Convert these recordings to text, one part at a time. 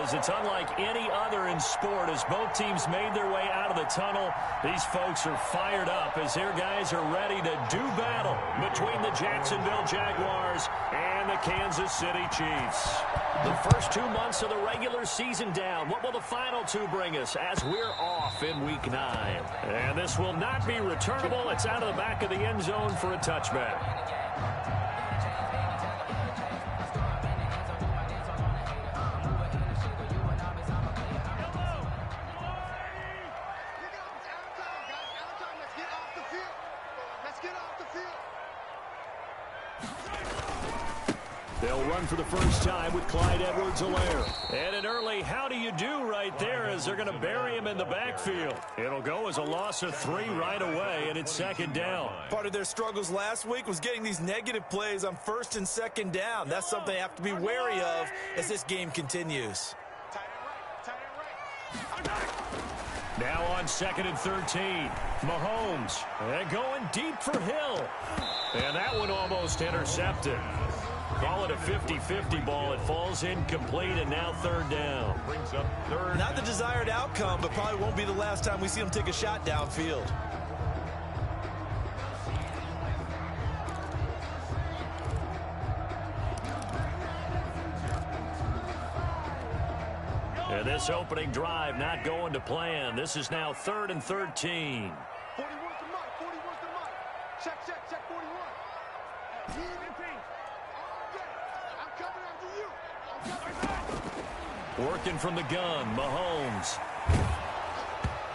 is. It's unlike any other in sport. As both teams made their way out of the tunnel, these folks are fired up as their guys are ready to do battle between the Jacksonville Jaguars and the Kansas City Chiefs. The first 2 months of the regular season down. What will the final two bring us as we're off in Week 9? And this will not be returnable. It's out of the back of the end zone for a touchback. They'll run for the first time with Clyde Edwards-Helaire. And an early how do you do right there as they're going to bury him in the backfield. It'll go as a loss of 3 right away, and it's second down. Part of their struggles last week was getting these negative plays on first and second down. That's something they have to be wary of as this game continues. Now on second and 13, Mahomes. And going deep for Hill. And that one almost intercepted. Call it a 50-50 ball. It falls incomplete, and now third down. Brings up third. Not the desired outcome, but probably won't be the last time we see him take a shot downfield. And this opening drive not going to plan. This is now third and 13. 41 to Mike. 41 to Mike. Check 41. Working from the gun, Mahomes.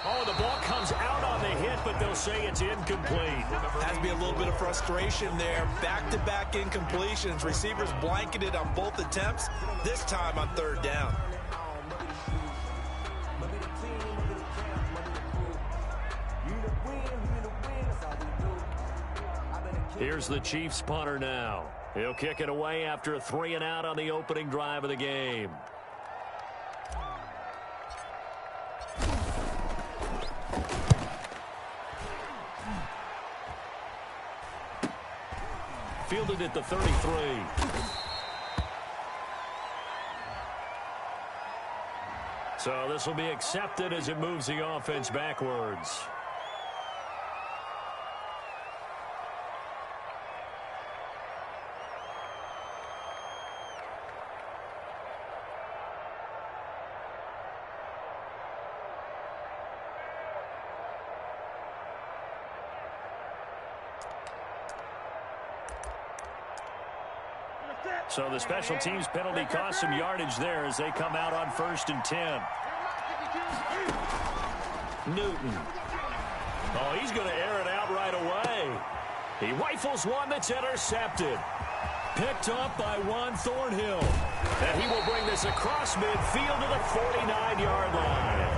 Oh, the ball comes out on the hit, but they'll say it's incomplete. Has to be a little bit of frustration there. Back-to-back incompletions. Receivers blanketed on both attempts, this time on third down. Here's the Chiefs punter now. He'll kick it away after a 3-and-out on the opening drive of the game. Fielded at the 33. So this will be accepted as it moves the offense backwards. So the special teams penalty cost some yardage there as they come out on first and 10. Newton. Oh, he's going to air it out right away. He rifles one that's intercepted. Picked up by Juan Thornhill. And he will bring this across midfield to the 49-yard line.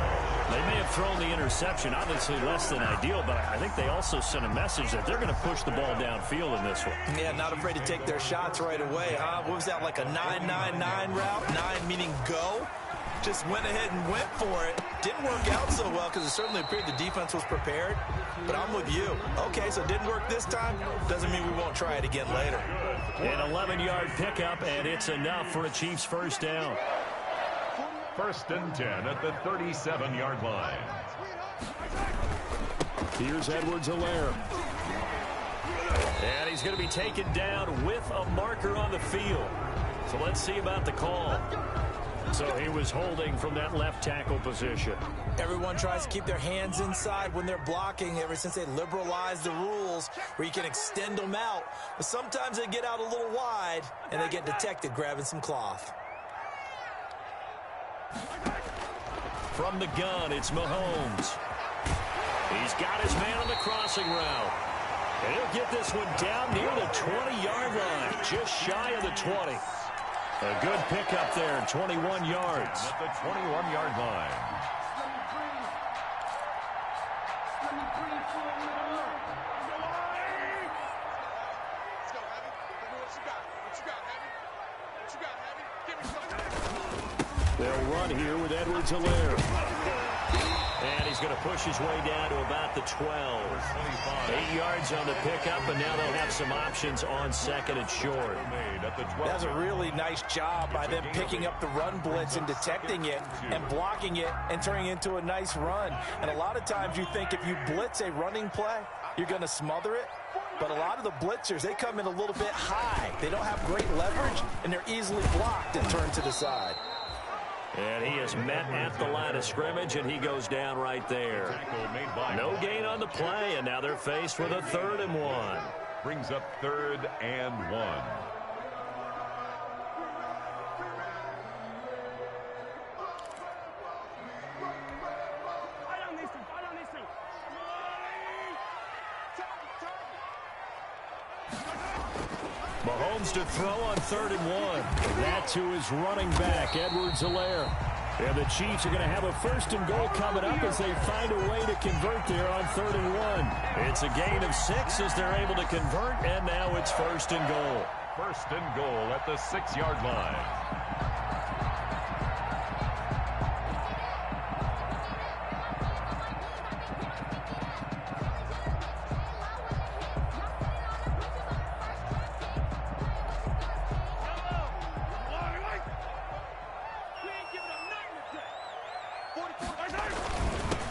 They may have thrown the interception, obviously less than ideal, but I think they also sent a message that they're going to push the ball downfield in this one. Yeah, not afraid to take their shots right away, huh? What was that, like a 9-9-9 route? 9 meaning go? Just went ahead and went for it. Didn't work out so well because it certainly appeared the defense was prepared. But I'm with you. Okay, so it didn't work this time. Doesn't mean we won't try it again later. An 11-yard pickup, and it's enough for a Chiefs first down. First and 10 at the 37-yard line. Here's Edwards-Helaire. And he's going to be taken down with a marker on the field. So let's see about the call. So he was holding from that left tackle position. Everyone tries to keep their hands inside when they're blocking ever since they liberalized the rules where you can extend them out. But sometimes they get out a little wide and they get detected grabbing some cloth. From the gun, it's Mahomes. He's got his man on the crossing route. And he'll get this one down near the 20-yard line, just shy of the 20. A good pickup there, 21 yards. At the 21-yard line. They'll run here with Edwards-Helaire. And he's going to push his way down to about the 12. 8 yards on the pickup, and now they'll have some options on second and short. That's a really nice job by them picking up the run blitz and detecting it and blocking it and turning it into a nice run. And a lot of times you think if you blitz a running play, you're going to smother it. But a lot of the blitzers, they come in a little bit high. They don't have great leverage, and they're easily blocked and turned to the side. And he is met at the line of scrimmage, and he goes down right there. No gain on the play, and now they're faced with a 3rd and 1. Brings up 3rd and 1. Mahomes to throw on 3rd and 1. That to his running back, Edwards-Helaire. And the Chiefs are going to have a 1st and goal coming up as they find a way to convert there on 3rd and 1. It's a gain of 6 as they're able to convert, and now it's 1st and goal. 1st and goal at the 6-yard line.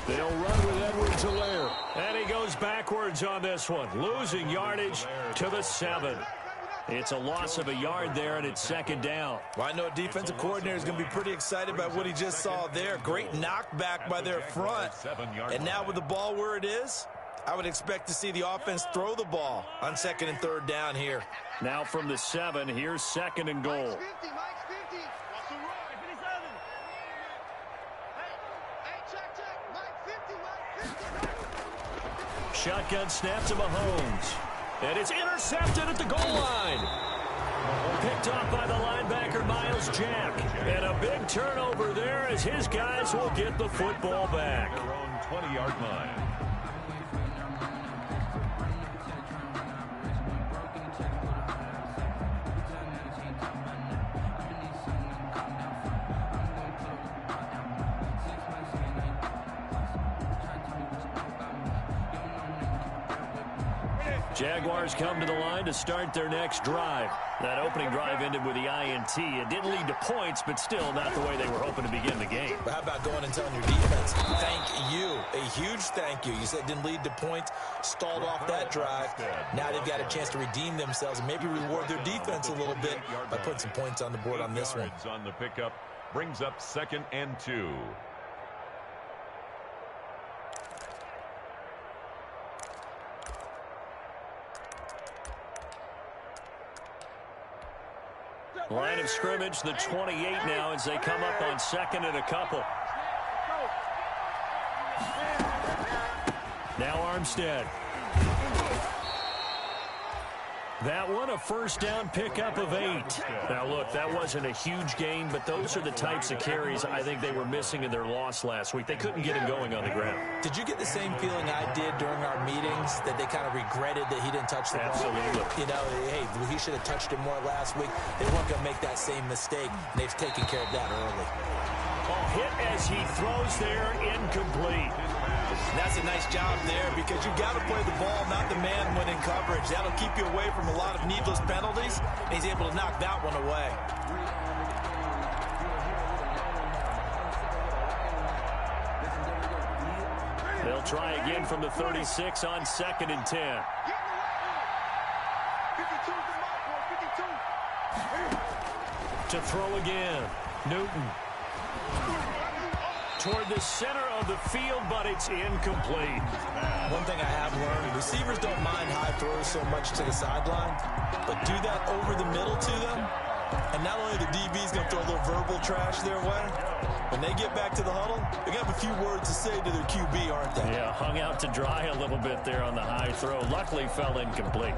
They'll run with Edwards-Helaire. And he goes backwards on this one, losing yardage to the 7. It's a loss of a yard there, and it's 2nd down. Well, I know a defensive coordinator is going to be pretty excited by what he just saw there. Great knockback by their front. And now with the ball where it is, I would expect to see the offense throw the ball on 2nd and 3rd down here. Now from the 7, here's 2nd and goal. Shotgun snap to Mahomes. And it's intercepted at the goal line. Picked off by the linebacker, Miles Jack. And a big turnover there as his guys will get the football back. Their own 20-yard line. Jaguars come to the line to start their next drive. That opening drive ended with the INT. It didn't lead to points, but still not the way they were hoping to begin the game. But how about going and telling your defense, thank you, a huge thank you. You said it didn't lead to points, stalled off that drive. Now they've got a chance to redeem themselves and maybe reward their defense a little bit by putting some points on the board on this one. On the pickup brings up 2nd and 2. Line of scrimmage, the 28 now as they come up on 2nd and a couple. Now Armstead. That one, a 1st down pickup of 8. Now, look, that wasn't a huge gain, but those are the types of carries I think they were missing in their loss last week. They couldn't get him going on the ground. Did you get the same feeling I did during our meetings, that they kind of regretted that he didn't touch the ball? Absolutely. You know, hey, he should have touched it more last week. They weren't going to make that same mistake, and they've taken care of that early. Hit as he throws there, incomplete. And that's a nice job there because you've got to play the ball, not the man when in coverage. That'll keep you away from a lot of needless penalties, and he's able to knock that one away. They'll try again from the 36 on 2nd and 10. To throw again, Newton. Toward the center of the field, but it's incomplete. One thing I have learned, receivers don't mind high throws so much to the sideline, but do that over the middle to them, and not only the DB's going to throw a little verbal trash their way, when they get back to the huddle, they're going to have a few words to say to their QB, aren't they? Yeah, hung out to dry a little bit there on the high throw. Luckily fell incomplete.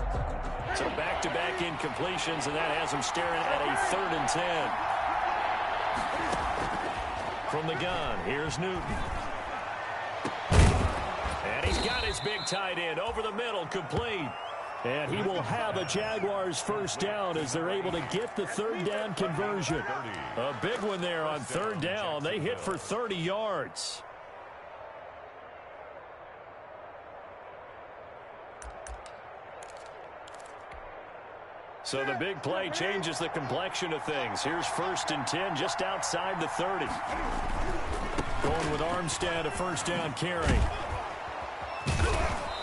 So back-to-back incompletions, and that has them staring at a 3rd and 10. From the gun, here's Newton. And he's got his big tight end over the middle, complete. And he will have a Jaguars 1st down as they're able to get the 3rd down conversion. A big one there on 3rd down. They hit for 30 yards. So the big play changes the complexion of things. Here's 1st and 10 just outside the 30. Going with Armstead, a first down carry.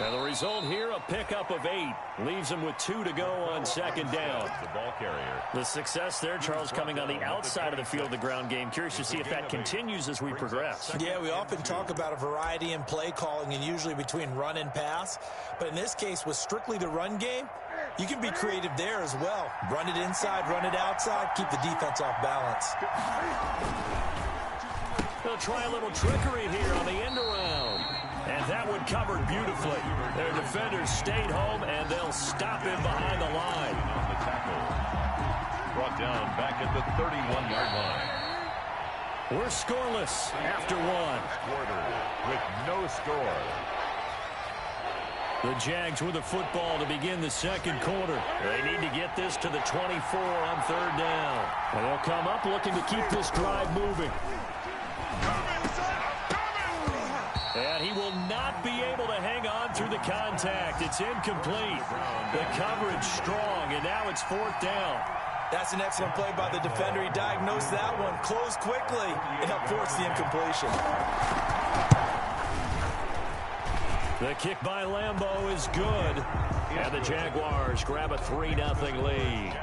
And the result here, a pickup of 8. Leaves him with 2 to go on 2nd down. The ball carrier. The success there, Charles, coming on the outside of the field, the ground game. Curious to see if that continues as we progress. Yeah, we often talk about a variety in play calling and usually between run and pass. But in this case, with strictly the run game, you can be creative there as well. Run it inside, run it outside, keep the defense off balance. They'll try a little trickery here on the end around. And that one covered beautifully. Their defenders stayed home, and they'll stop him behind the line. On the tackle. Brought down back at the 31-yard line. We're scoreless after 1. Quarter with no score. The Jags with the football to begin the 2nd quarter. They need to get this to the 24 on 3rd down. And they'll come up looking to keep this drive moving. And he will not be able to hang on through the contact. It's incomplete. The coverage strong, and now it's 4th down. That's an excellent play by the defender. He diagnosed that one, closed quickly, and helped force the incompletion. The kick by Lambeau is good. And the Jaguars grab a 3-0 lead.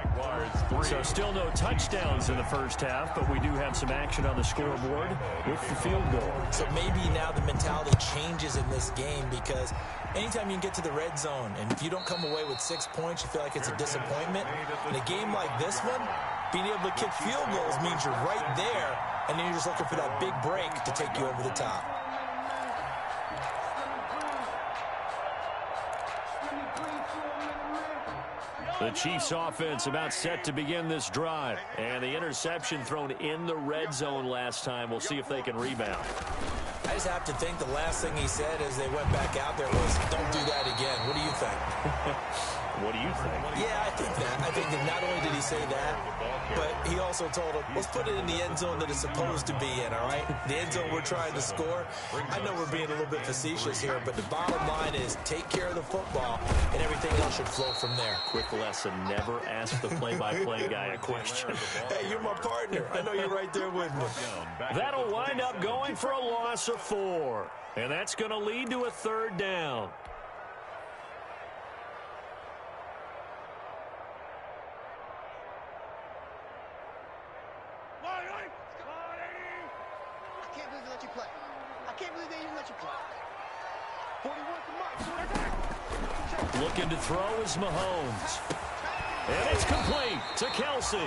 So still no touchdowns in the first half, but we do have some action on the scoreboard with the field goal. So maybe now the mentality changes in this game because anytime you can get to the red zone, and if you don't come away with 6 points, you feel like it's a disappointment. In a game like this one, being able to kick field goals means you're right there, and then you're just looking for that big break to take you over the top. The Chiefs offense about set to begin this drive. And the interception thrown in the red zone last time. We'll see if they can rebound. I just have to think the last thing he said as they went back out there was, don't do that again. What do you think? What do you think? Yeah, I think that. I think that not only did he say that, but he also told him, let's put it in the end zone that it's supposed to be in, all right? The end zone we're trying to score. I know we're being a little bit facetious here, but the bottom line is take care of the football, and everything else should flow from there. Quick lesson, never ask the play-by-play guy a question. Hey, you're my partner. I know you're right there with me. That'll wind up going for a loss of 4. And that's going to lead to a 3rd down. Looking to throw is Mahomes. And it's complete to Kelsey.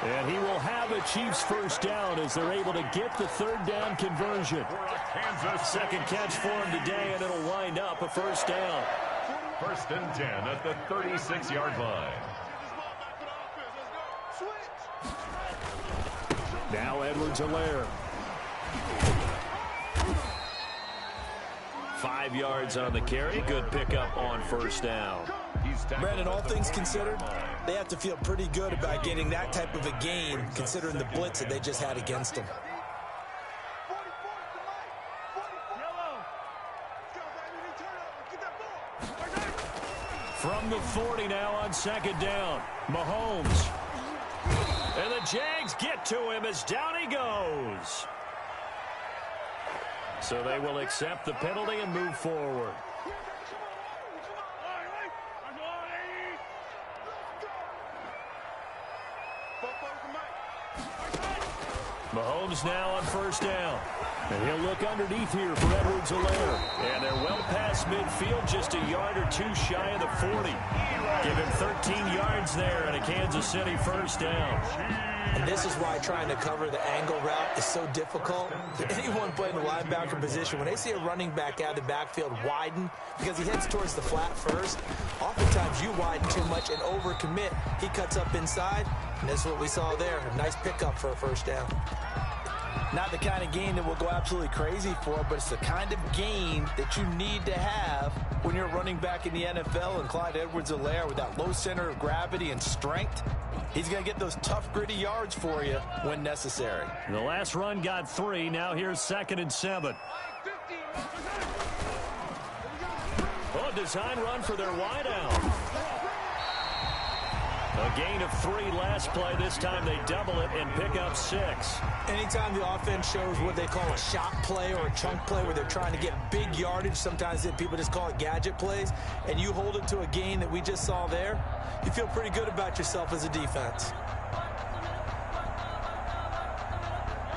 And he will have a Chiefs first down as they're able to get the 3rd down conversion. Second catch for him today, and it'll wind up a first down. 1st and 10 at the 36-yard line. Now Edwards-Helaire. 5 yards on the carry. Good pickup on first down. Brandon, all things considered, they have to feel pretty good about getting that type of a gain considering the blitz that they just had against them. From the 40 now on 2nd down. Mahomes. And the Jags get to him as down he goes. So they will accept the penalty and move forward. Mahomes now on first down. And he'll look underneath here for Edwards-Helaire. And they're well past midfield, just a yard or 2 shy of the 40. Give him 13 yards there and a Kansas City first down. And this is why trying to cover the angle route is so difficult. Anyone playing the linebacker position, when they see a running back out of the backfield widen, because he heads towards the flat first, oftentimes you widen too much and overcommit. He cuts up inside, and that's what we saw there. A nice pickup for a first down. Not the kind of gain that we'll go absolutely crazy for, but it's the kind of gain that you need to have when you're running back in the NFL. And Clyde Edwards-Helaire, with that low center of gravity and strength, he's going to get those tough, gritty yards for you when necessary. The last run got 3. Now here's 2nd and 7. Oh, design run for their wideout. A gain of 3 last play. This time they double it and pick up 6. Anytime the offense shows what they call a shot play or a chunk play where they're trying to get big yardage, sometimes people just call it gadget plays, and you hold it to a gain that we just saw there, you feel pretty good about yourself as a defense.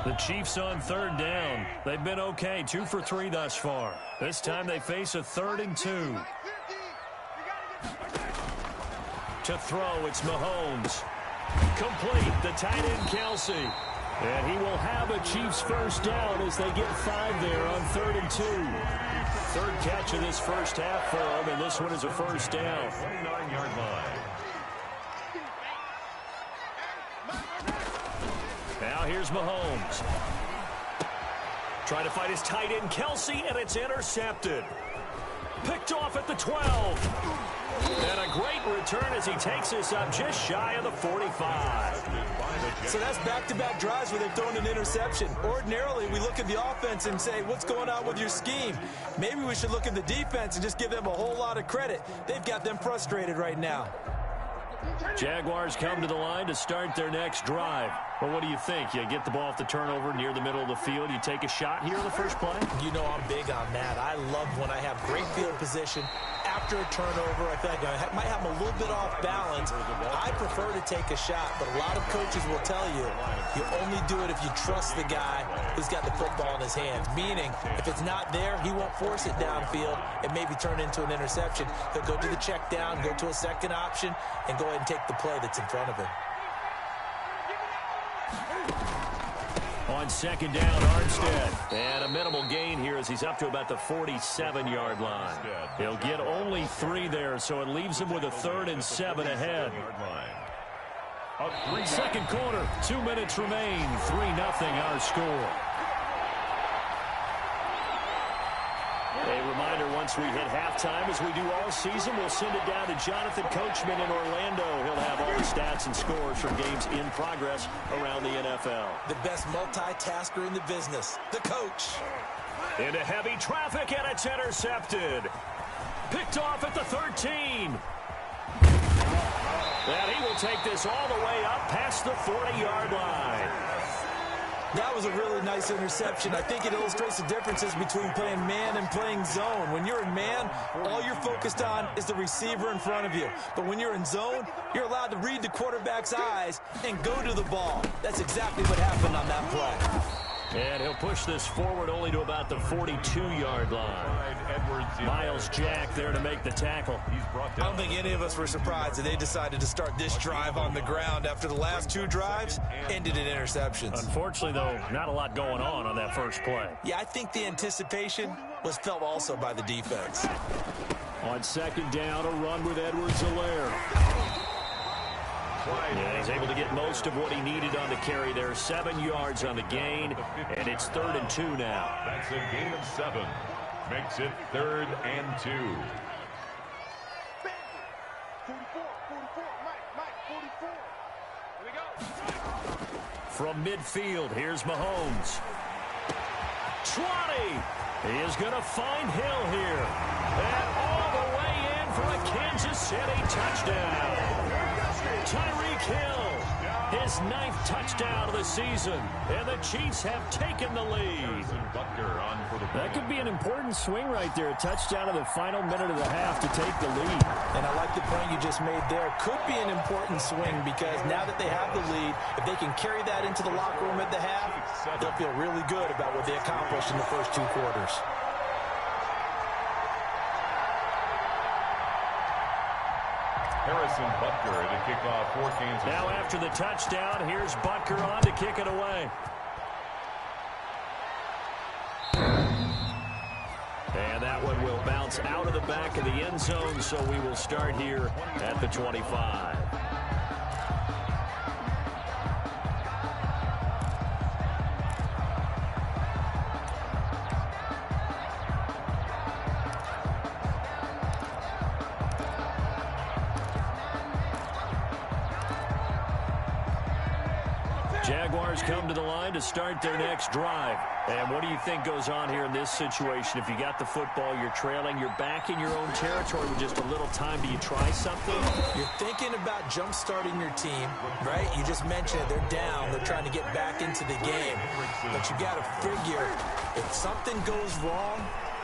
The Chiefs on 3rd down. They've been okay, 2 for 3 thus far. This time they face a 3rd and 2. To throw, it's Mahomes. Complete, the tight end Kelsey. And he will have a Chiefs first down as they get 5 there on 3rd and 2. 3rd catch of this first half for him, and this one is a first down. 29-yard line. Now here's Mahomes. Trying to fight his tight end Kelsey, and it's intercepted. Picked off at the 12. And a great return as he takes this up just shy of the 45. So that's back-to-back drives where they've thrown an interception. Ordinarily, we look at the offense and say, what's going on with your scheme? Maybe we should look at the defense and just give them a whole lot of credit. They've got them frustrated right now. Jaguars come to the line to start their next drive. Well, what do you think? You get the ball off the turnover near the middle of the field. You take a shot here in the first play? You know I'm big on that. I love when I have great field position. After a turnover, I feel like I might have them a little bit off balance. I prefer to take a shot, but a lot of coaches will tell you, you only do it if you trust the guy who's got the football in his hands. Meaning, if it's not there, he won't force it downfield and maybe turn into an interception. He'll go to the check down, go to a second option, and go ahead and take the play that's in front of him. On 2nd down, Armstead. And a minimal gain here as he's up to about the 47-yard line. He'll get only 3 there, so it leaves him with a 3rd and 7 ahead. 2nd quarter, 2 minutes remain. 3-0 our score. A reminder, once we hit halftime, as we do all season, we'll send it down to Jonathan Coachman in Orlando. He'll have all the stats and scores from games in progress around the NFL. The best multitasker in the business, the coach. Into heavy traffic, and it's intercepted. Picked off at the 13. And he will take this all the way up past the 40-yard line. That was a really nice interception. I think it illustrates the differences between playing man and playing zone. When you're in man, all you're focused on is the receiver in front of you. But when you're in zone, you're allowed to read the quarterback's eyes and go to the ball. That's exactly what happened on that play. And he'll push this forward only to about the 42-yard line. Miles Jack there to make the tackle. I don't think any of us were surprised that they decided to start this drive on the ground after the last 2 drives ended in interceptions. Unfortunately, though, not a lot going on that first play. Yeah, I think the anticipation was felt also by the defense. On 2nd down, a run with Edwards-Helaire. Yeah, he's able to get most of what he needed on the carry there. 7 yards on the gain, and it's 3rd and 2 now. That's a gain of 7. Makes it 3rd and 2. 44, Mike, 44. Here we go. From midfield, here's Mahomes. Trotty! He is going to find Hill here. And all the way in for a Kansas City touchdown. Tyreek Hill, his 9th touchdown of the season, and the Chiefs have taken the lead. That could be an important swing right there, a touchdown in the final minute of the half to take the lead. And I like the point you just made there. Could be an important swing because now that they have the lead, if they can carry that into the locker room at the half, they'll feel really good about what they accomplished in the first 2 quarters. Harrison Butker to kick off for Kansas. Now after the touchdown, here's Butker on to kick it away. And that one will bounce out of the back of the end zone, so we will start here at the 25. Jaguars come to the line to start their next drive. And what do you think goes on here in this situation? If you got the football, you're trailing, you're back in your own territory with just a little time. Do you try something? You're thinking about jump-starting your team, right? You just mentioned it. They're down. They're trying to get back into the game. But you got to figure if something goes wrong,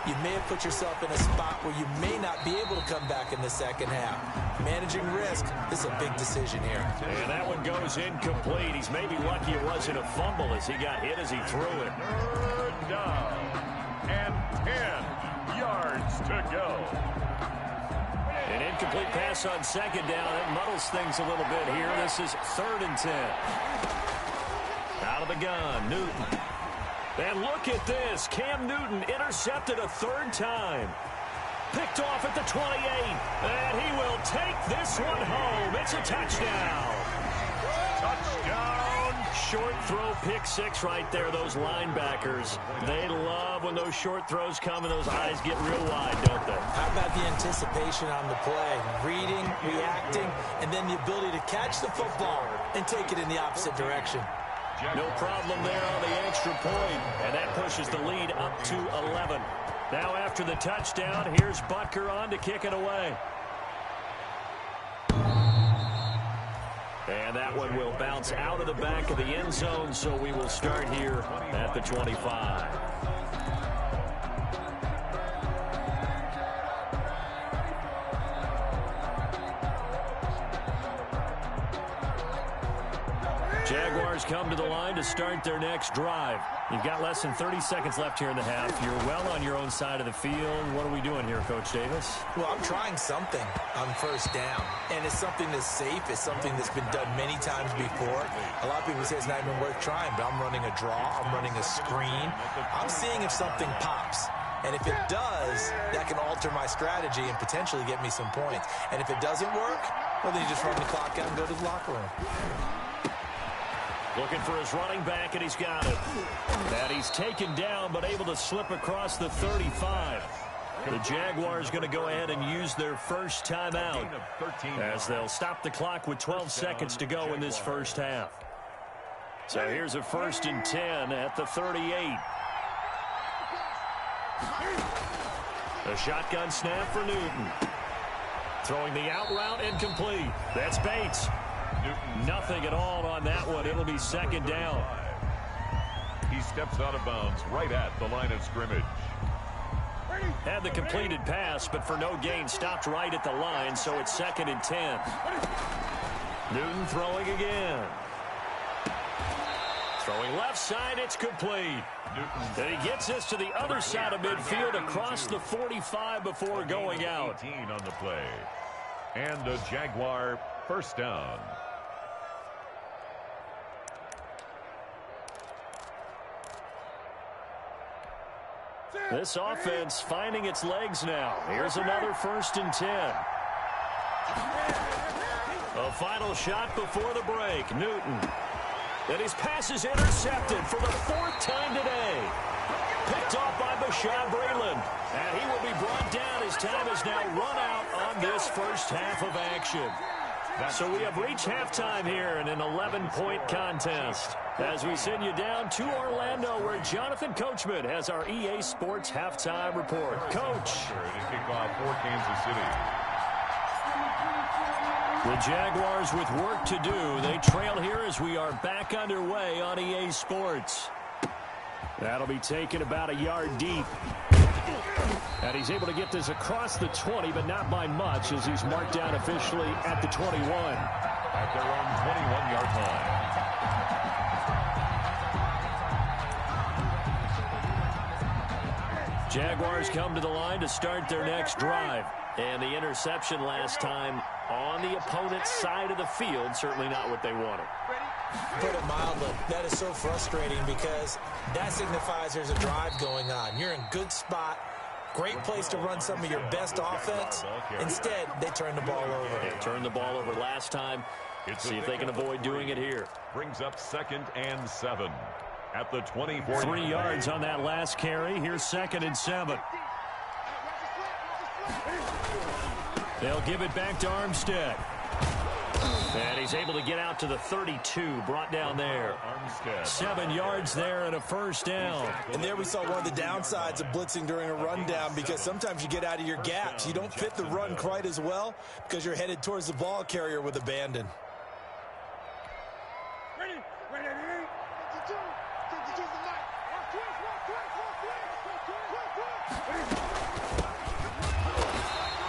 you may have put yourself in a spot where you may not be able to come back in the second half. Managing risk is a big decision here. And that one goes incomplete. He's maybe lucky it wasn't a fumble as he got hit as he threw it. Third down and 10 yards to go. An incomplete pass on second down. It muddles things a little bit here. This is 3rd and 10. Out of the gun, Newton. And look at this. Cam Newton intercepted a 3rd time. Picked off at the 28. And he will take this one home. It's a touchdown. Touchdown. Short throw, pick 6 right there. Those linebackers, they love when those short throws come and those eyes get real wide, don't they? How about the anticipation on the play? Reading, reacting, and then the ability to catch the football and take it in the opposite direction. No problem there on the extra point, and that pushes the lead up to 11. Now after the touchdown, here's Butker on to kick it away. And that one will bounce out of the back of the end zone, so we will start here at the 25. Jaguars come to the line to start their next drive. You've got less than 30 seconds left here in the half. You're well on your own side of the field. What are we doing here, Coach Davis? Well, I'm trying something on first down, and it's something that's safe. It's something that's been done many times before. A lot of people say it's not even worth trying, but I'm running a draw. I'm running a screen. I'm seeing if something pops. And if it does, that can alter my strategy and potentially get me some points. And if it doesn't work, well, then you just run the clock out and go to the locker room. Looking for his running back, and he's got it. And he's taken down, but able to slip across the 35. The Jaguars going to go ahead and use their first timeout as they'll stop the clock with 12 seconds to go in this first half. So here's a 1st and 10 at the 38. A shotgun snap for Newton. Throwing the out route incomplete. That's Bates. Nothing at all on that one. It'll be 2nd down. He steps out of bounds right at the line of scrimmage. Had the completed pass, but for no gain, stopped right at the line, so it's 2nd and 10. Newton throwing again. Throwing left side, it's complete. And he gets this to the other side of midfield across the 45 before going out. 18 on the play. And a Jaguar first down. This offense finding its legs now. Here's another 1st and 10. A final shot before the break. Newton. And his pass is intercepted for the 4th time today. Picked off by Bashaud Breeland. And he will be brought down. His time is now run out on this first half of action. So we have reached halftime here in an 11-point contest as we send you down to Orlando where Jonathan Coachman has our EA Sports halftime report. Coach. To kick off for Kansas City. The Jaguars with work to do. They trail here as we are back underway on EA Sports. That'll be taken about a yard deep. And he's able to get this across the 20, but not by much as he's marked down officially at the 21. At their own 21-yard line. Jaguars come to the line to start their next drive. And the interception last time on the opponent's side of the field, certainly not what they wanted. Put it mildly, that is so frustrating because that signifies there's a drive going on. You're in good spot. Great place to run some of your best offense. Instead, they turn the ball over. They turned the ball over last time. See if they can avoid doing it here. Brings up 2nd and 7 at the 24. 3 yards on that last carry. Here's 2nd and 7. They'll give it back to Armstead. And he's able to get out to the 32, brought down there. 7 yards there and a first down. And there we saw one of the downsides of blitzing during a rundown, because sometimes you get out of your gaps. You don't fit the run quite as well because you're headed towards the ball carrier with abandon.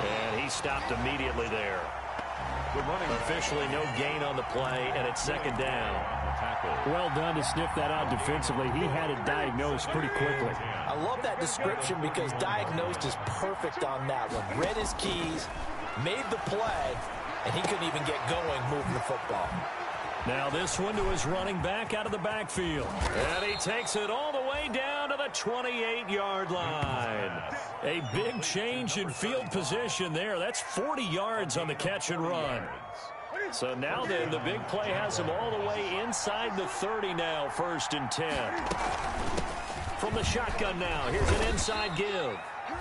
And he stopped immediately there. Officially no gain on the play, and it's second down. Well done to sniff that out defensively. He had it diagnosed pretty quickly. I love that description because diagnosed is perfect on that one. Read his keys, made the play, and he couldn't even get going moving the football. Now this one to his running back out of the backfield. And he takes it all the way down to the 28-yard line. A big change in field position there. That's 40 yards on the catch and run. So now then, the big play has him all the way inside the 30 now, 1st and 10. From the shotgun now, here's an inside give.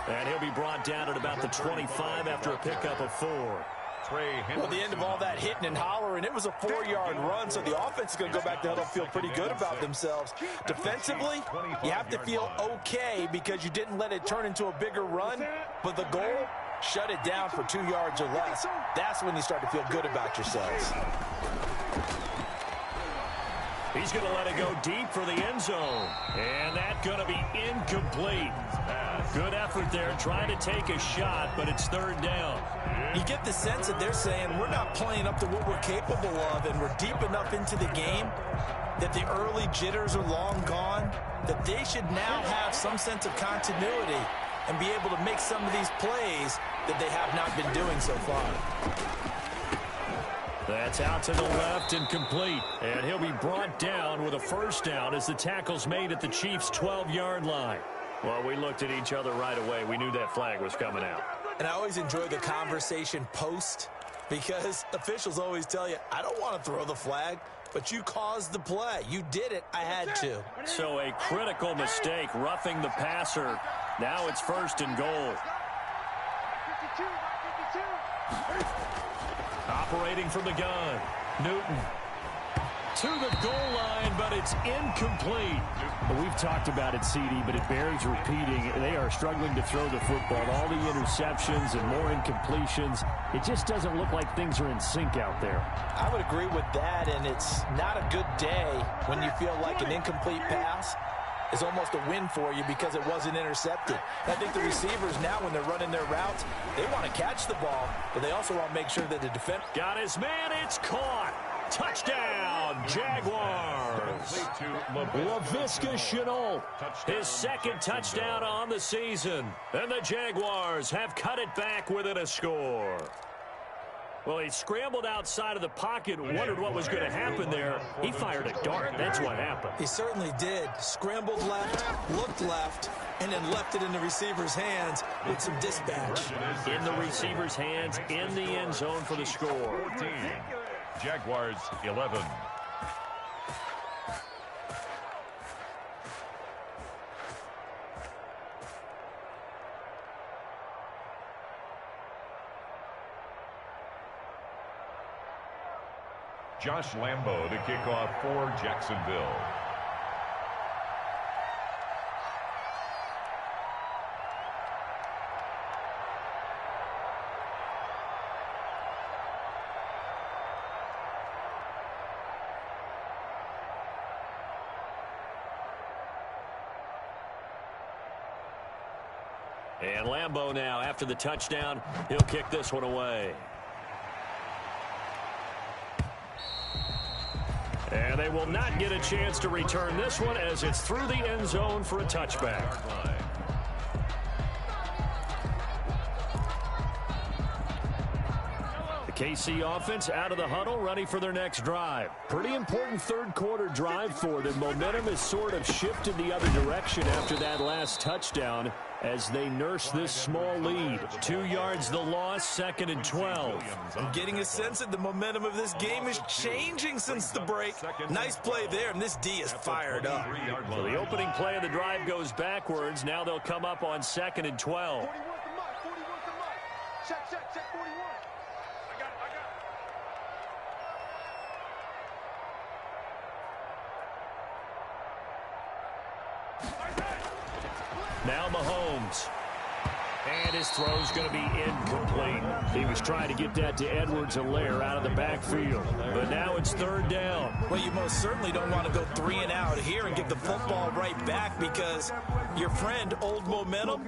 And he'll be brought down at about the 25 after a pickup of 4. Well, the end of all that hitting and hollering, it was a 4-yard run, so the offense is going to go back to huddle, feel pretty good about themselves. Defensively, you have to feel okay because you didn't let it turn into a bigger run, but the goal, shut it down for 2 yards or less. That's when you start to feel good about yourselves. He's going to let it go deep for the end zone. And that's going to be incomplete. Good effort there, trying to take a shot, but it's 3rd down. You get the sense that they're saying we're not playing up to what we're capable of, and we're deep enough into the game that the early jitters are long gone, that they should now have some sense of continuity and be able to make some of these plays that they have not been doing so far. That's out to the left and complete. And he'll be brought down with a first down as the tackle's made at the Chiefs' 12-yard line. Well, we looked at each other right away. We knew that flag was coming out. And I always enjoy the conversation post because officials always tell you, I don't want to throw the flag, but you caused the play. You did it. I had to. So a critical mistake, roughing the passer. Now it's 1st and goal. Operating from the gun, Newton to the goal line, but it's incomplete. Well, we've talked about it, CD, but it bears repeating. They are struggling to throw the football. All the interceptions and more incompletions. It just doesn't look like things are in sync out there. I would agree with that, and it's not a good day when you feel like an incomplete pass is almost a win for you because it wasn't intercepted. I think the receivers now, when they're running their routes, they want to catch the ball, but they also want to make sure that the defense got his man. It's caught. Touchdown, Jaguars. Laviska Shenault, his 2nd touchdown on the season. And the Jaguars have cut it back within a score. Well, he scrambled outside of the pocket and wondered what was going to happen there. He fired a dart. That's what happened. He certainly did. Scrambled left, looked left, and then left it in the receiver's hands with some dispatch. In the receiver's hands, in the end zone for the score. 14. Jaguars 11. Josh Lambo to kick off for Jacksonville. And Lambo now, after the touchdown, he'll kick this one away. And they will not get a chance to return this one as it's through the end zone for a touchback. The KC offense out of the huddle, ready for their next drive. Pretty important 3rd quarter drive for them. Momentum has sort of shifted the other direction after that last touchdown as they nurse this small lead. 2 yards the loss, 2nd and 12. I'm getting a sense that the momentum of this game is changing since the break. Nice play there, and this D is fired up. So the opening play of the drive goes backwards. Now they'll come up on 2nd and 12. 41 to Mike. Check, 41. I got it. Now Mahomes. And his throw's going to be incomplete. He was trying to get that to Edwards-Helaire out of the backfield. But now it's third down. Well, you most certainly don't want to go 3 and out here and give the football right back because your friend, Old Momentum,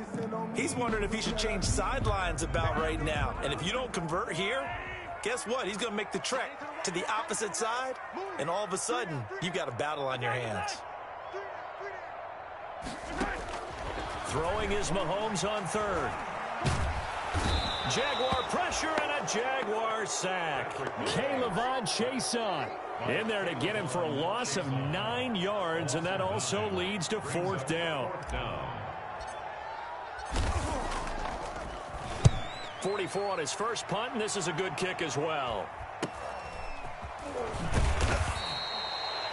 he's wondering if he should change sidelines about right now. And if you don't convert here, guess what? He's going to make the trek to the opposite side, and all of a sudden, you've got a battle on your hands. Throwing is Mahomes on third. Jaguar pressure and a Jaguar sack. K'Lavon Chason in there to get him for a loss of 9 yards, and that also leads to fourth down. 44 on his first punt, and this is a good kick as well.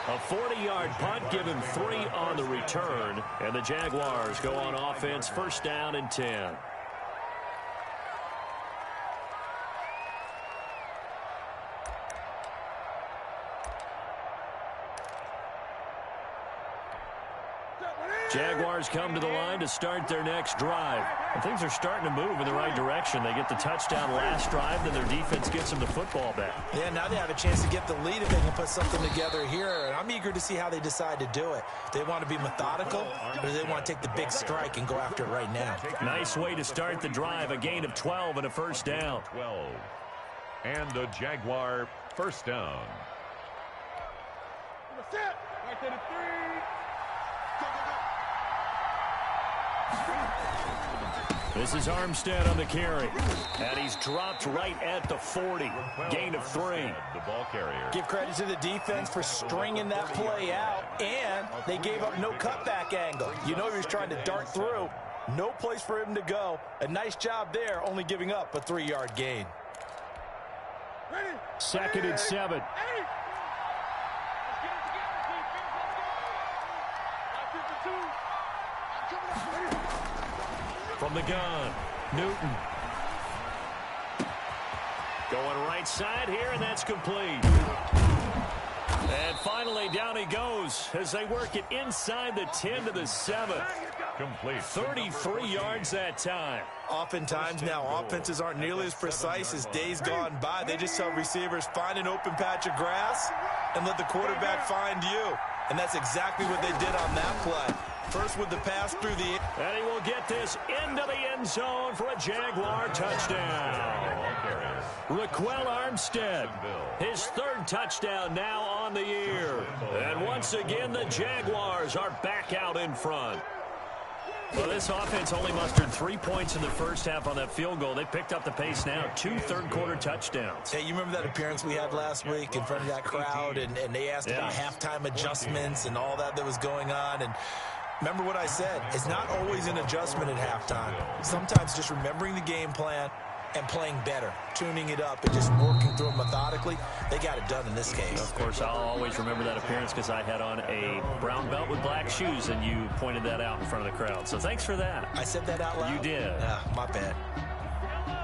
A 40-yard punt, give him 3 on the return, and the Jaguars go on offense, first down and 10. Jaguars come to the line to start their next drive. And things are starting to move in the right direction. They get the touchdown last drive, then their defense gets them the football back. Yeah, now they have a chance to get the lead if they can put something together here. And I'm eager to see how they decide to do it. They want to be methodical, or do they want to take the big strike and go after it right now? Nice way to start the drive. A gain of 12 and a first down. 12. And the Jaguar first down. Right to the 3. This is Armstead on the carry. And he's dropped right at the 40. Gain of 3. The ball carrier. Give credit to the defense for stringing that play out, and they gave up no cutback angle. You know he was trying to dart through. No place for him to go. A nice job there, only giving up a 3-yard gain. Second and 7. From the gun, Newton. Going right side here, and that's complete. And finally, down he goes as they work it inside the 10 to the 7. Complete. 33 yards that time. Oftentimes now, offenses aren't nearly as precise as days gone by. They just tell receivers, find an open patch of grass and let the quarterback find you. And that's exactly what they did on that play. First with the pass through the... And he will get this into the end zone for a Jaguar touchdown. Raquel Armstead, his third touchdown now on the year. And once again, the Jaguars are back out in front. Well, this offense only mustered 3 points in the first half on that field goal. They picked up the pace now. 2 third-quarter touchdowns. Hey, you remember that appearance we had last week in front of that crowd, and they asked about halftime adjustments and all that was going on, and remember what I said. It's not always an adjustment at halftime. Sometimes just remembering the game plan and playing better, tuning it up and just working through it methodically. They got it done in this case. Of course, I'll always remember that appearance because I had on a brown belt with black shoes, and you pointed that out in front of the crowd. So thanks for that. I said that out loud? You did. My bad.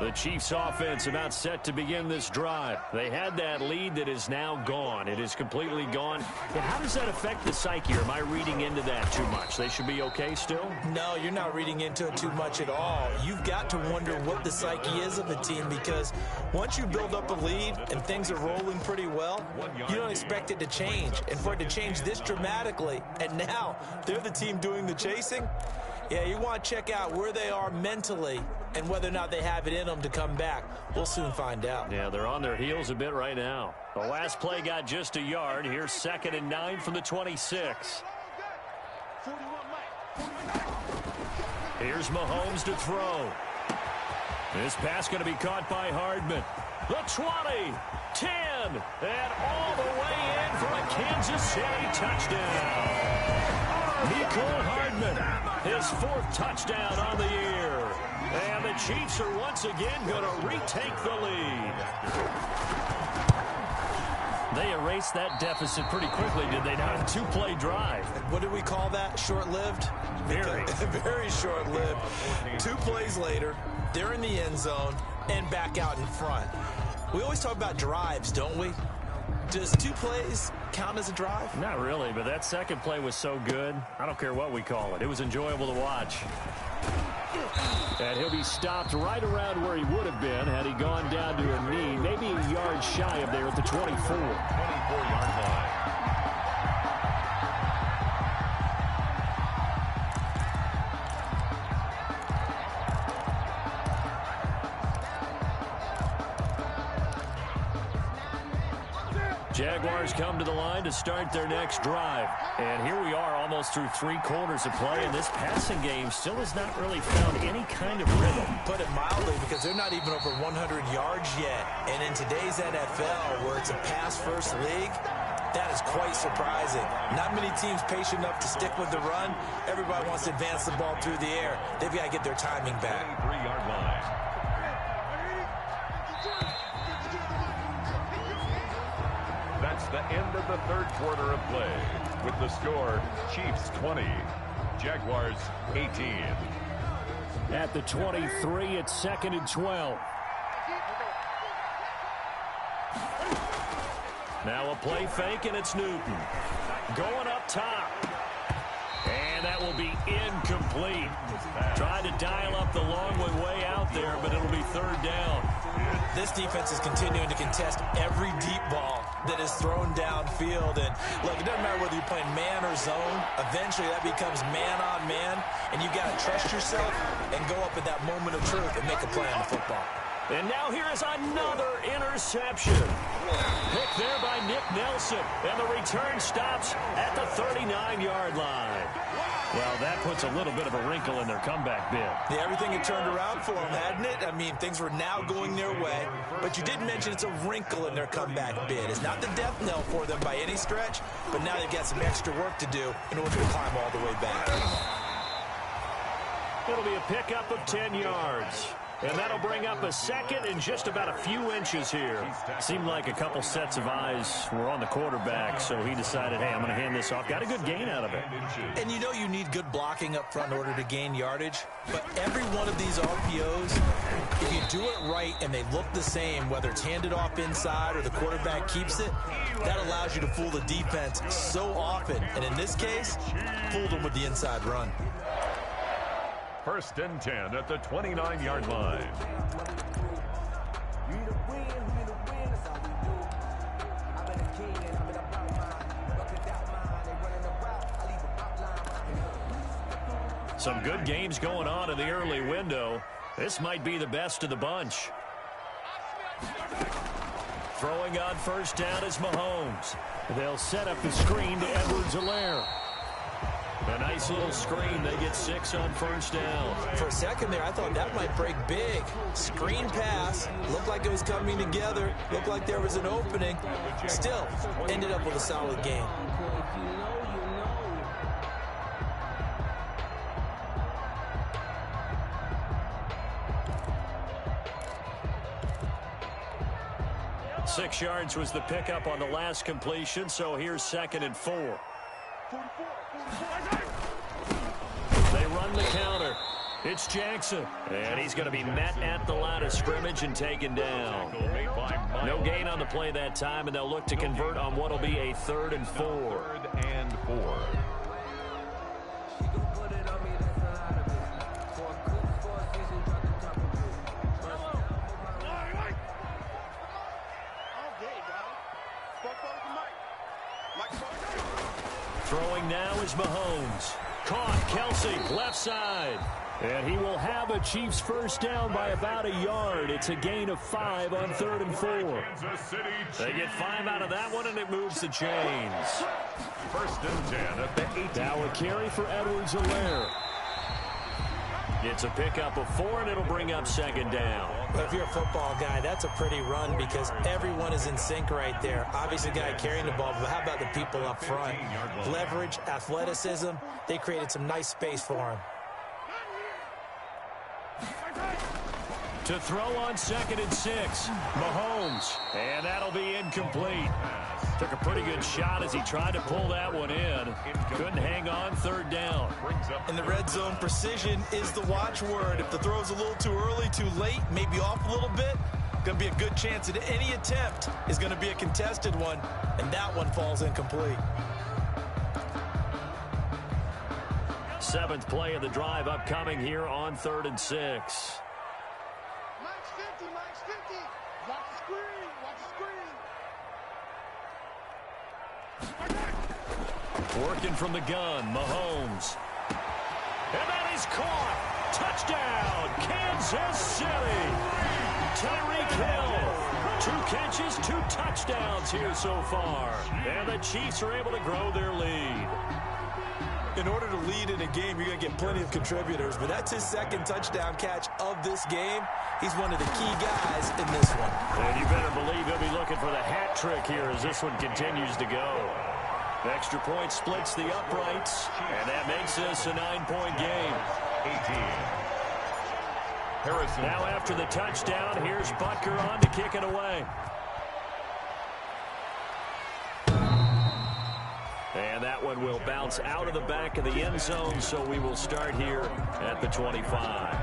The Chiefs offense about set to begin this drive. They had that lead that is now gone. It is completely gone. How does that affect the psyche? Or am I reading into that too much? They should be okay still? No, you're not reading into it too much at all. You've got to wonder what the psyche is of the team, because once you build up a lead and things are rolling pretty well, you don't expect it to change. And for it to change this dramatically, and now they're the team doing the chasing, yeah, you want to check out where they are mentally and whether or not they have it in them to come back. We'll soon find out. Yeah, they're on their heels a bit right now. The last play got just a yard. Here's 2nd and 9 from the 26. Here's Mahomes to throw. This pass going to be caught by Hardman. The 20, 10, and all the way in for a Kansas City touchdown. Mecole Hardman, his 4th touchdown on the year. And the Chiefs are once again going to retake the lead. They erased that deficit pretty quickly, did they not? A 2-play drive. What did we call that? Short-lived? Very. Very short-lived. 2 plays later, they're in the end zone and back out in front. We always talk about drives, don't we? Does 2 plays count as a drive? Not really, but that second play was so good. I don't care what we call it. It was enjoyable to watch. And he'll be stopped right around where he would have been had he gone down to a knee, maybe a yard shy of there at the 24. 24-yard line. Jaguars come to the line to start their next drive. And here we are almost through 3 quarters of play, and this passing game still has not really found any kind of rhythm. Put it mildly, because they're not even over 100 yards yet. And in today's NFL, where it's a pass-first league, that is quite surprising. Not many teams patient enough to stick with the run. Everybody wants to advance the ball through the air. They've got to get their timing back. 23-yard line. That's the end of the third quarter of play. With the score, Chiefs 20, Jaguars 18. At the 23, it's 2nd and 12. Now a play fake, and it's Newton. Going up top. And that will be incomplete. Tried to dial up the long one way out there, but it'll be 3rd down. This defense is continuing to contest every deep ball that is thrown downfield. And look, it doesn't matter whether you're playing man or zone. Eventually, that becomes man on man, and you've got to trust yourself and go up at that moment of truth and make a play on the football. And now here is another interception. Picked there by Nick Nelson, and the return stops at the 39-yard line. Well, that puts a little bit of a wrinkle in their comeback bid. Yeah, everything had turned around for them, hadn't it? I mean, things were now going their way. But you did mention it's a wrinkle in their comeback bid. It's not the death knell for them by any stretch, but now they've got some extra work to do in order to climb all the way back. It'll be a pickup of 10 yards. And that'll bring up a 2nd and just about a few inches here. Seemed like a couple sets of eyes were on the quarterback, so he decided, hey, I'm going to hand this off. Got a good gain out of it. And you know you need good blocking up front in order to gain yardage. But every one of these RPOs, if you do it right and they look the same, whether it's handed off inside or the quarterback keeps it, that allows you to fool the defense so often. And in this case, fooled them with the inside run. 1st and 10 at the 29-yard line. Some good games going on in the early window. This might be the best of the bunch. Throwing on 1st down is Mahomes. They'll set up the screen to Edwards-Helaire. A nice little screen. They get 6 on 1st down. For a second there, I thought that might break big. Screen pass. Looked like it was coming together. Looked like there was an opening. Still, ended up with a solid game. Six yards was the pickup on the last completion, so here's 2nd and 4. They run the counter. It's Jackson. And he's going to be met at the line of scrimmage and taken down. No gain on the play that time, and they'll look to convert on what will be a 3rd and 4. 3rd and 4. Throwing now is Mahomes. Caught, Kelsey, left side. And he will have a Chiefs 1st down by about a yard. It's a gain of 5 on 3rd and 4. They get 5 out of that one, and it moves the chains. 1st and 10 at the 18. Now a carry for Edwards-Helaire. It's a pickup of 4, and it'll bring up 2nd down. But if you're a football guy, that's a pretty run because everyone is in sync right there. Obviously, the guy carrying the ball, but how about the people up front? Leverage, athleticism, they created some nice space for him. To throw on 2nd and 6, Mahomes. And that'll be incomplete. Took a pretty good shot as he tried to pull that one in. Couldn't hang on 3rd down. In the red zone, precision is the watchword. If the throw's a little too early, too late, maybe off a little bit, Going to be a good chance that any attempt is going to be a contested one, and that one falls incomplete. 7th play of the drive upcoming here on 3rd and 6. Max 50, Max 50. Watch the screen, watch the screen. Working from the gun, Mahomes. And that is caught. Touchdown, Kansas City. Tyreek Hill. 2 catches, 2 touchdowns here so far. And the Chiefs are able to grow their lead. In order to lead in a game, you're going to get plenty of contributors, but that's his 2nd touchdown catch of this game. He's one of the key guys in this one. And you better believe he'll be looking for the hat trick here as this one continues to go. The extra point splits the uprights, and that makes this a 9-point game. 18. Harrison. Now after the touchdown, here's Butker on to kick it away. And that one will bounce out of the back of the end zone, so we will start here at the 25.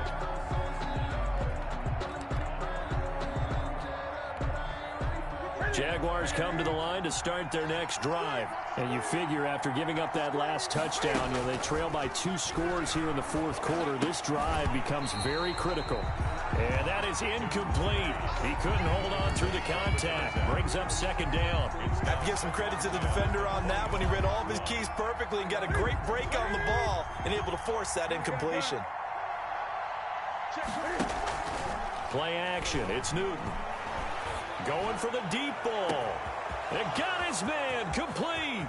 Jaguars come to the line to start their next drive. And you figure after giving up that last touchdown, they trail by 2 scores here in the 4th quarter. This drive becomes very critical. And that is incomplete. He couldn't hold on through the contact. Brings up 2nd down. Have to give some credit to the defender on that when he read all of his keys perfectly and got a great break on the ball and able to force that incompletion. Play action. It's Newton. Going for the deep ball. And got his man complete.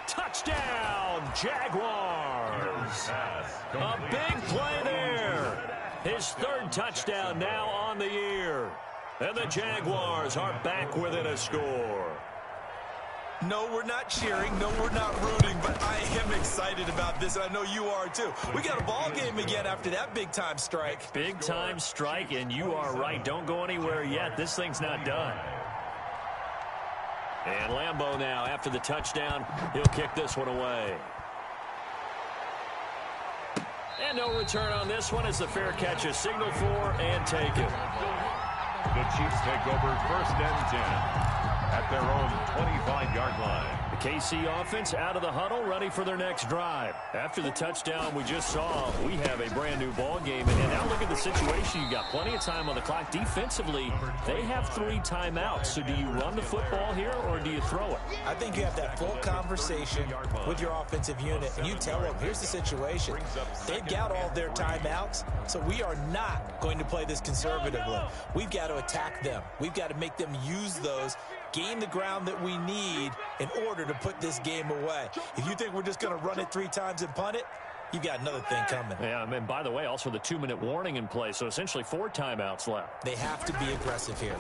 Touchdown, Jaguars. A big play there. His 3rd touchdown now on the year. And the Jaguars are back within a score. No, we're not cheering. No, we're not rooting, but I am excited about this, and I know you are too. We got a ball game again after that big-time strike. Big-time strike, and you are right. Don't go anywhere yet. This thing's not done. And Lambeau now, after the touchdown, he'll kick this one away. And no return on this one as the fair catch is signaled for and taken. The Chiefs take over 1st and 10 at their own 25-yard line. The KC offense out of the huddle, ready for their next drive. After the touchdown we just saw, we have a brand new ball game. And now look at the situation. You got plenty of time on the clock. Defensively, they have 3 timeouts. So do you run the football here or do you throw it? I think you have that full conversation with your offensive unit, and you tell them, here's the situation. They've got all their timeouts, so we are not going to play this conservatively. We've got to attack them. We've got to make them use those, gain the ground that we need in order to put this game away. If you think we're just going to run it 3 times and punt it, you've got another thing coming. Yeah, and by the way, also the 2-minute warning in play, so essentially 4 timeouts left. They have to be aggressive here.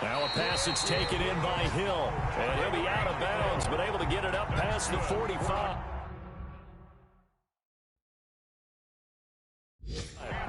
Now a pass that's taken in by Hill, and he'll be out of bounds, but able to get it up past the 45.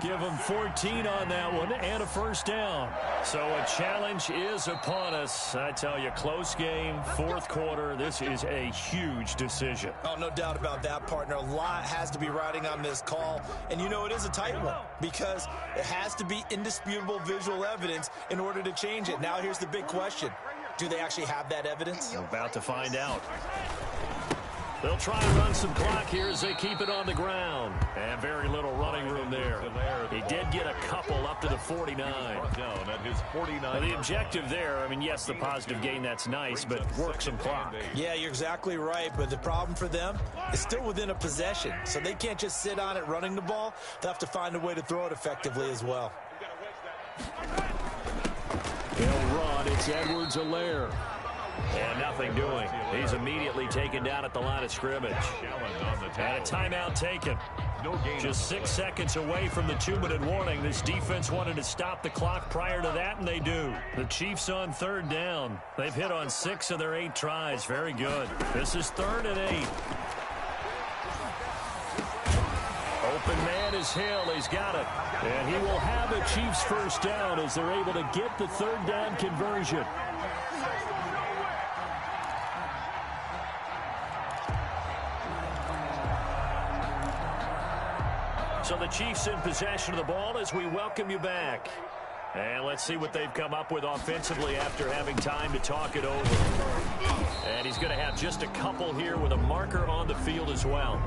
Give him 14 on that one and a 1st down. So a challenge is upon us. I tell you, close game, 4th quarter. This is a huge decision. Oh, no doubt about that, partner. A lot has to be riding on this call. And you know it is a tight one because it has to be indisputable visual evidence in order to change it. Now here's the big question. Do they actually have that evidence? We're about to find out. They'll try and run some clock here as they keep it on the ground. And very little running room there. He did get a couple up to the 49. Down at his 49. Now the objective there, I mean, yes, the positive gain, that's nice, but work some clock. Yeah, you're exactly right, but the problem for them is still within a possession, so they can't just sit on it running the ball. They'll have to find a way to throw it effectively as well. They'll run. It's Edwards-Helaire. And nothing doing. He's immediately taken down at the line of scrimmage. And a timeout taken. Just 6 seconds away from the 2-minute warning. This defense wanted to stop the clock prior to that, and they do. The Chiefs on 3rd down. They've hit on 6 of their 8 tries. Very good. This is 3rd and 8. Open man is Hill. He's got it. And he will have a Chiefs 1st down as they're able to get the 3rd down conversion. So the Chiefs in possession of the ball as we welcome you back. And let's see what they've come up with offensively after having time to talk it over. And he's going to have just a couple here with a marker on the field as well.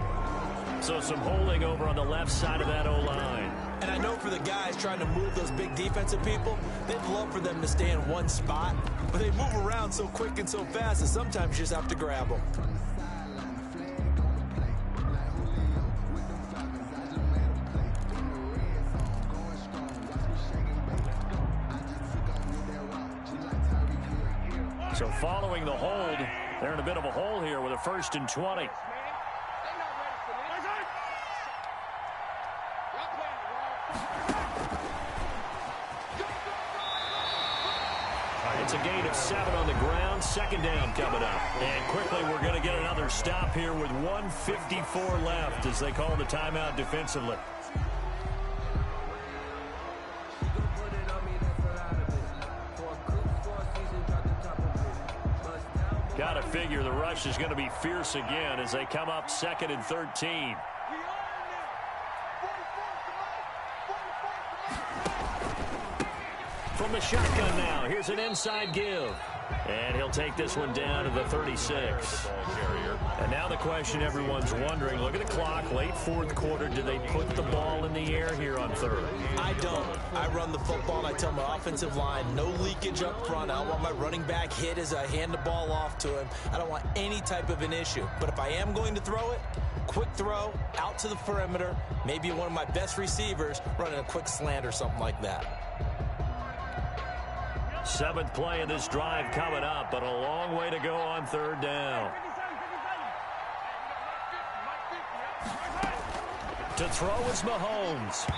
So some holding over on the left side of that O-line. And I know for the guys trying to move those big defensive people, they'd love for them to stay in one spot. But they move around so quick and so fast that sometimes you just have to grab them. So following the hold, they're in a bit of a hole here with a 1st and 20. It's a gain of 7 on the ground. 2nd down coming up. And quickly we're going to get another stop here with 1:54 left as they call the timeout defensively. Got to figure the rush is going to be fierce again as they come up 2nd and 13. From the shotgun now, here's an inside give. And he'll take this one down to the 36. And now the question everyone's wondering, look at the clock, late 4th quarter, do they put the ball in the air here on 3rd? I don't. I run the football, and I tell my offensive line, no leakage up front. I don't want my running back hit as I hand the ball off to him. I don't want any type of an issue. But if I am going to throw it, quick throw, out to the perimeter, maybe one of my best receivers running a quick slant or something like that. 7th play of this drive coming up, but a long way to go on 3rd down. To throw is Mahomes.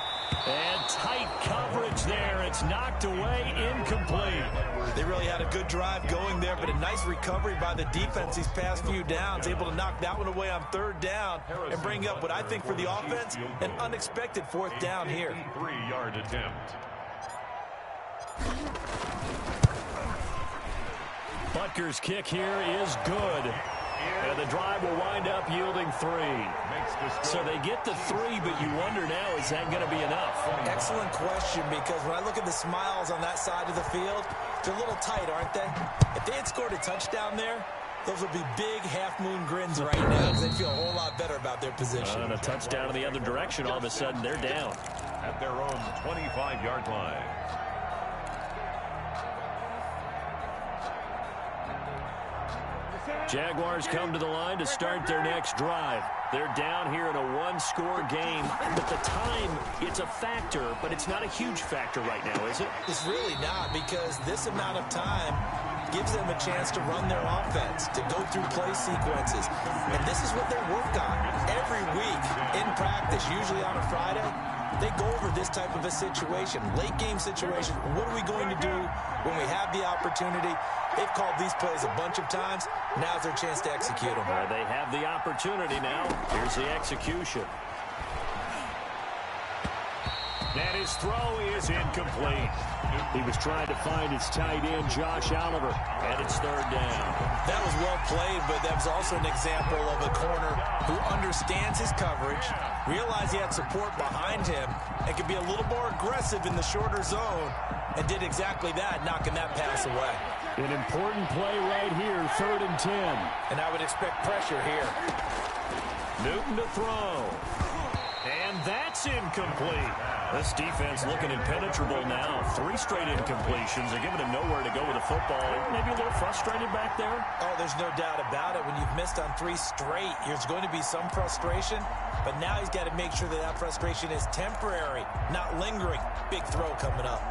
And tight coverage there. It's knocked away, incomplete. They really had a good drive going there, but a nice recovery by the defense these past few downs. Able to knock that one away on 3rd down and bring up what I think for the offense, an unexpected 4th down here. 3-yard attempt. Butker's kick here is good. And the drive will wind up yielding 3. So they get the 3, but you wonder now, is that going to be enough? Excellent question, because when I look at the smiles on that side of the field, they're a little tight, aren't they? If they had scored a touchdown there, those would be big half-moon grins right now because they feel a whole lot better about their position. And a touchdown in the other direction, all of a sudden they're down. At their own 25-yard line. Jaguars come to the line to start their next drive. They're down here in a 1-score game. But the time, it's a factor, but it's not a huge factor right now, is it? It's really not, because this amount of time gives them a chance to run their offense, to go through play sequences. And this is what they work on every week in practice, usually on a Friday. They go over this type of a situation, late game situation. What are we going to do when we have the opportunity? They've called these plays a bunch of times. Now's their chance to execute them. They have the opportunity now. Here's the execution. And his throw is incomplete. He was trying to find his tight end, Josh Oliver, and it's 3rd down. That was well played, but that was also an example of a corner who understands his coverage, realized he had support behind him, and could be a little more aggressive in the shorter zone, and did exactly that, knocking that pass away. An important play right here, 3rd and 10. And I would expect pressure here. Newton to throw. And that's incomplete. This defense looking impenetrable now. 3 straight incompletions. They're giving him nowhere to go with the football. Maybe a little frustrated back there. Oh, there's no doubt about it. When you've missed on 3 straight, there's going to be some frustration. But now he's got to make sure that that frustration is temporary, not lingering. Big throw coming up.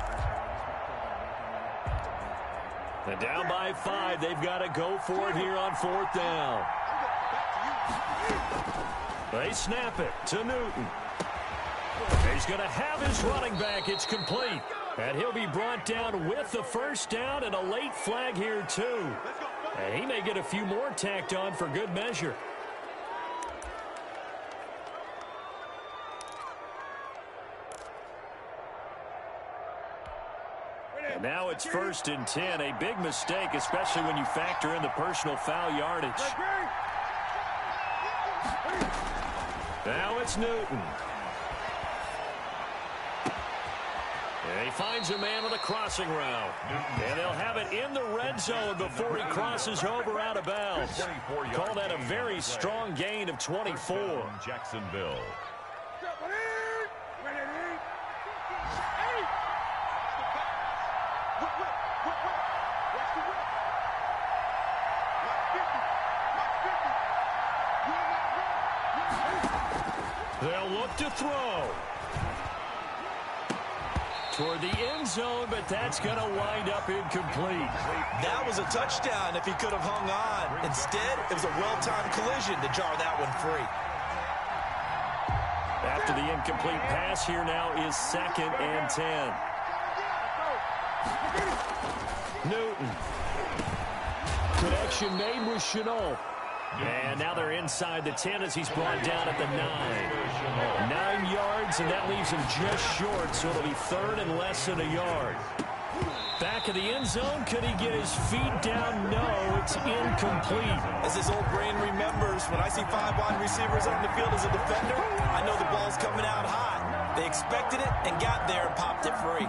And down by 5. They've got to go for it here on 4th down. They snap it to Newton. He's going to have his running back. It's complete. And he'll be brought down with the 1st down and a late flag here, too. And he may get a few more tacked on for good measure. And now it's 1st and 10. A big mistake, especially when you factor in the personal foul yardage. Now it's Newton. And he finds a man with a crossing route. And they'll have it in the red zone before he crosses over out of bounds. Call that a very strong gain of 24. Jacksonville. They'll look to throw. Toward the end zone, but that's going to wind up incomplete. That was a touchdown if he could have hung on. Instead, it was a well-timed collision to jar that one free. After the incomplete pass, here now is 2nd and 10. Newton. Connection made with Chenault. And now they're inside the 10 as he's brought down at the 9. 9 yards, and that leaves him just short, so it'll be 3rd and less than a yard. Back of the end zone, could he get his feet down? No, it's incomplete. As his old brain remembers, when I see 5 wide receivers on the field as a defender, I know the ball's coming out hot. They expected it and got there and popped it free.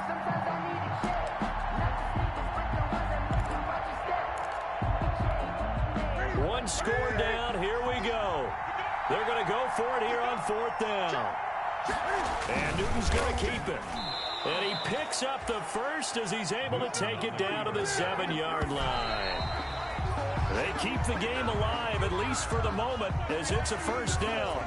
One score down, here we go. They're going to go for it here on 4th down. And Newton's going to keep it. And he picks up the first as he's able to take it down to the 7-yard line. They keep the game alive, at least for the moment, as it's a 1st down.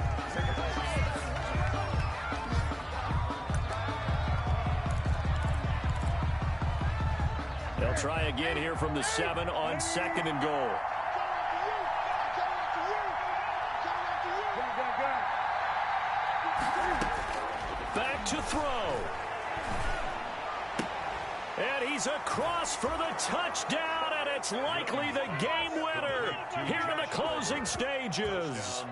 They'll try again here from the 7 on 2nd and goal. Back to throw. And he's across for the touchdown, and it's likely the game winner here in the closing stages.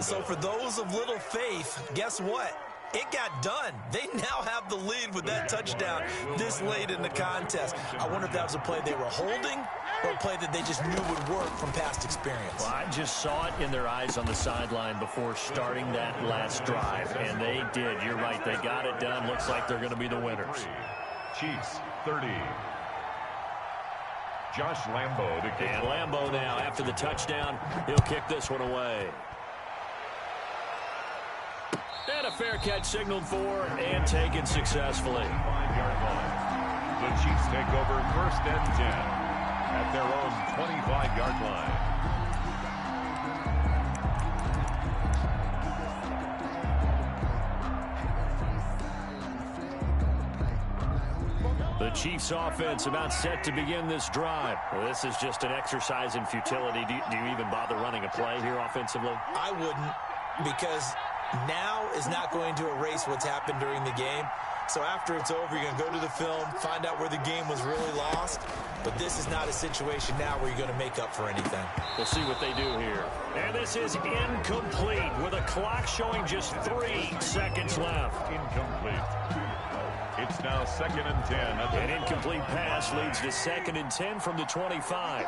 So for those of little faith, guess what? It got done. They now have the lead with that touchdown this late in the contest. I wonder if that was a play they were holding or a play that they just knew would work from past experience. Well, I just saw it in their eyes on the sideline before starting that last drive, and they did. You're right. They got it done. Looks like they're going to be the winners. Chiefs 30. Josh Lambo to kick. And Lambo now, after the touchdown, he'll kick this one away. And a fair catch signaled for and taken successfully. 5-yard line. The Chiefs take over 1st and 10 at their own 25-yard line. The Chiefs offense about set to begin this drive. Well, this is just an exercise in futility. Do you even bother running a play here offensively? I wouldn't, because now is not going to erase what's happened during the game. So after it's over, you're going to go to the film, find out where the game was really lost. But this is not a situation now where you're going to make up for anything. We'll see what they do here. And this is incomplete with a clock showing just 3 seconds left. Incomplete. It's now 2nd and 10. An incomplete pass leads to 2nd and 10 from the 25.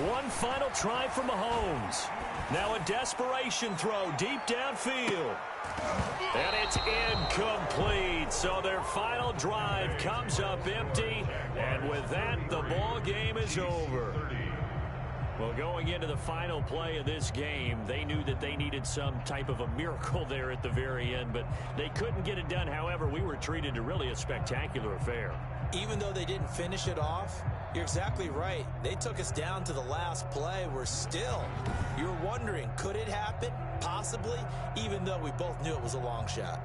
One final try from Mahomes. Now a desperation throw deep downfield. And it's incomplete. So their final drive comes up empty. And with that, the ball game is over. Well, going into the final play of this game, they knew that they needed some type of a miracle there at the very end, but they couldn't get it done. However, we were treated to really a spectacular affair. Even though they didn't finish it off, you're exactly right. They took us down to the last play. You're wondering, could it happen? Possibly, even though we both knew it was a long shot.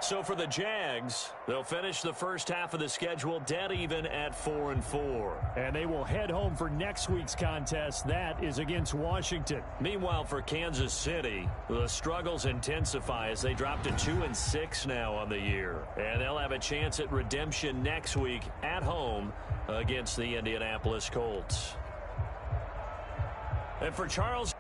So for the Jags, they'll finish the first half of the schedule dead even at 4-4. And they will head home for next week's contest. That is against Washington. Meanwhile, for Kansas City, the struggles intensify as they drop to 2-6 now on the year. And they'll have a chance at redemption next week at home against the Indianapolis Colts. And for Charles